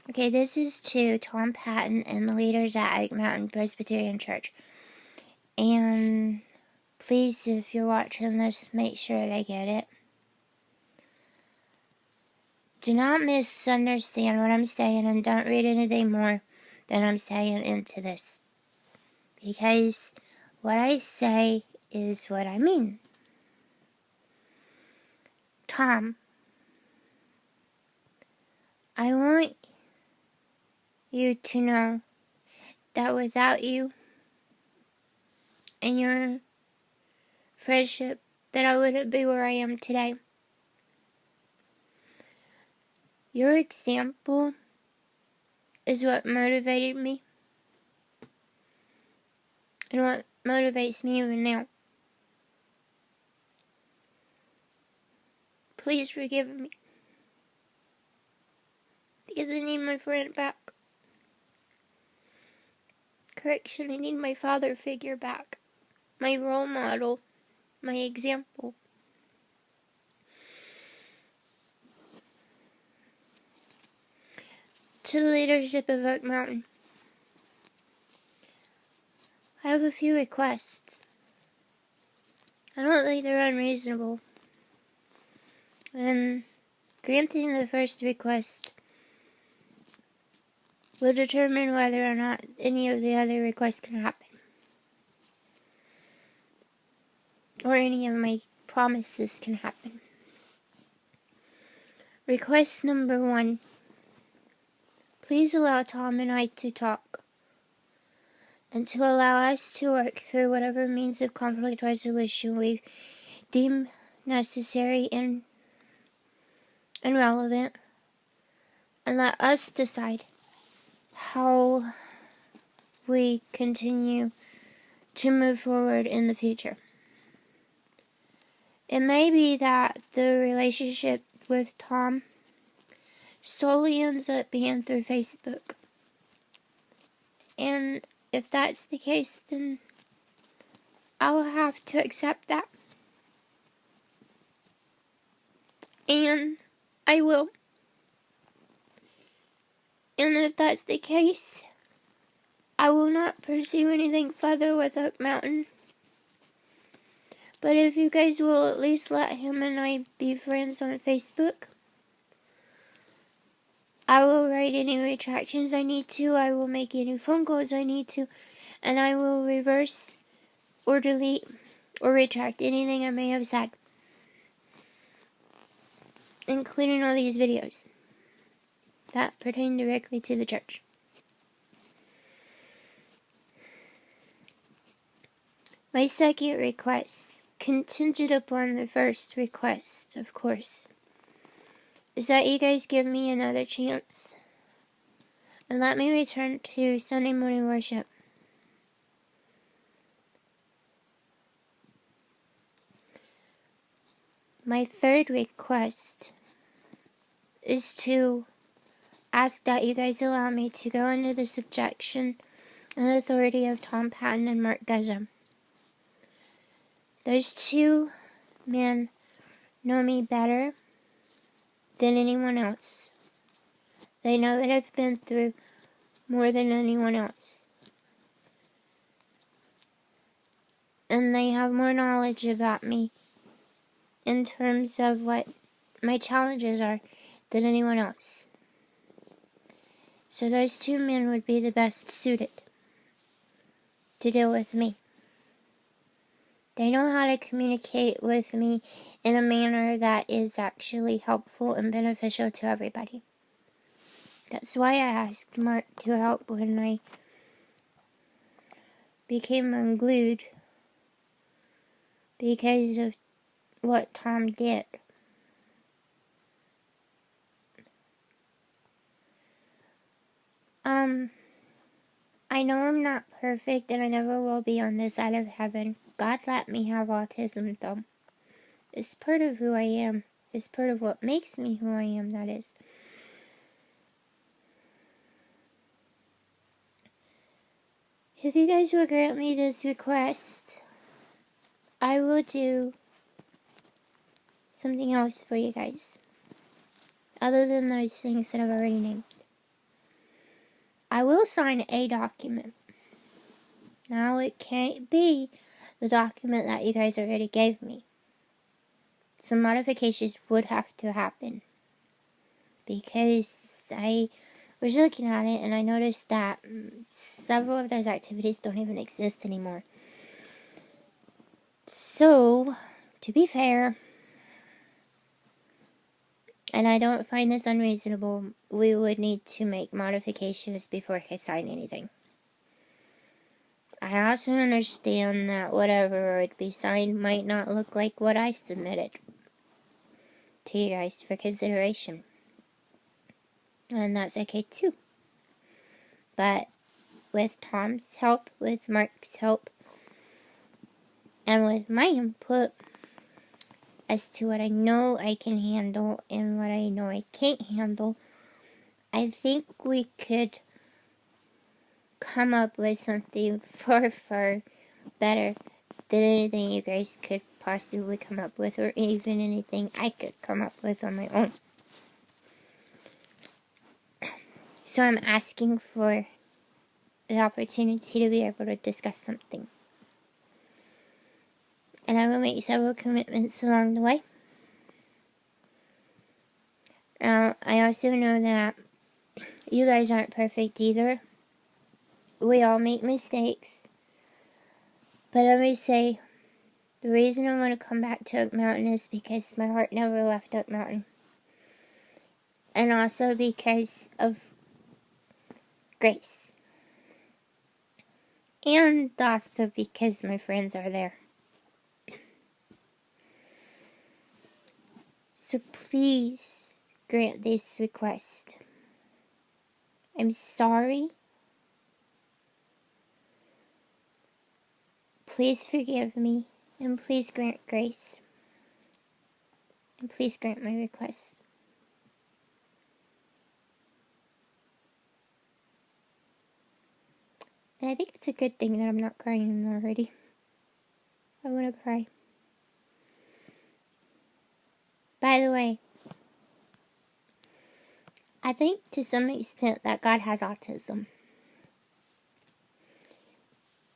Okay, this is to Tom Patton and the leaders at Oak Mountain Presbyterian Church. And please, if you're watching this, make sure they get it. Do not misunderstand what I'm saying, and don't read anything more than I'm saying into this. Because what I say is what I mean. Tom, I want you to know that without you and your friendship, that I wouldn't be where I am today. Your example is what motivated me and what motivates me even now. Please forgive me, because I need my friend back. Correction, I need my father figure back. My role model, my example. To the leadership of Oak Mountain, I have a few requests. I don't think they're unreasonable. And granting the first request will determine whether or not any of the other requests can happen. Or any of my promises can happen. Request number 1. Please allow Tom and I to talk, and to allow us to work through whatever means of conflict resolution we deem necessary and relevant, and let us decide how we continue to move forward in the future. It may be that the relationship with Tom solely ends up being through Facebook. And if that's the case, then I will have to accept that. And I will. And if that's the case, I will not pursue anything further with Oak Mountain. But if you guys will at least let him and I be friends on Facebook, I will write any retractions I need to, I will make any phone calls I need to, and I will reverse or delete or retract anything I may have said, including all these videos that pertain directly to the church. My second request, contingent upon the first request, of course, is that you guys give me another chance and let me return to Sunday morning worship. My third request is to ask that you guys allow me to go under the subjection and authority of Tom Patton and Mark Guzham. Those two men know me better than anyone else. They know that I've been through more than anyone else. And they have more knowledge about me in terms of what my challenges are than anyone else. So those two men would be the best suited to deal with me. They know how to communicate with me in a manner that is actually helpful and beneficial to everybody. That's why I asked Mark to help when I became unglued, because of what Tom did. I know I'm not perfect and I never will be on this side of heaven. God let me have autism though. It's part of who I am. It's part of what makes me who I am, that is. If you guys will grant me this request, I will do something else for you guys, other than those things that I've already named. I will sign a document. Now it can't be the document that you guys already gave me. Some modifications would have to happen. Because I was looking at it and I noticed that several of those activities don't even exist anymore. So, to be fair, and I don't find this unreasonable, we would need to make modifications before I could sign anything. I also understand that whatever would be signed might not look like what I submitted to you guys for consideration. And that's okay too. But with Tom's help, with Mark's help, and with my input as to what I know I can handle and what I know I can't handle, I think we could come up with something far better than anything you guys could possibly come up with, or even anything I could come up with on my own. So I'm asking for the opportunity to be able to discuss something. And I will make several commitments along the way. Now, I also know that you guys aren't perfect either. We all make mistakes. But let me say, the reason I want to come back to Oak Mountain is because my heart never left Oak Mountain. And also because of Grace. And also because my friends are there. So please grant this request. I'm sorry. Please forgive me. And please grant grace. And please grant my request. And I think it's a good thing that I'm not crying already. I want to cry. By the way, I think to some extent that God has autism.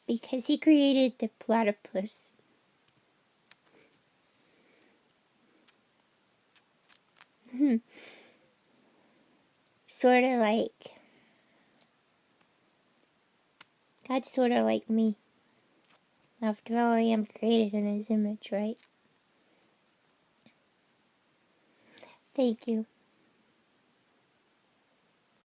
Because he created the platypus. Sort of like, God's sort of like me. After all, I am created in his image, right? Thank you.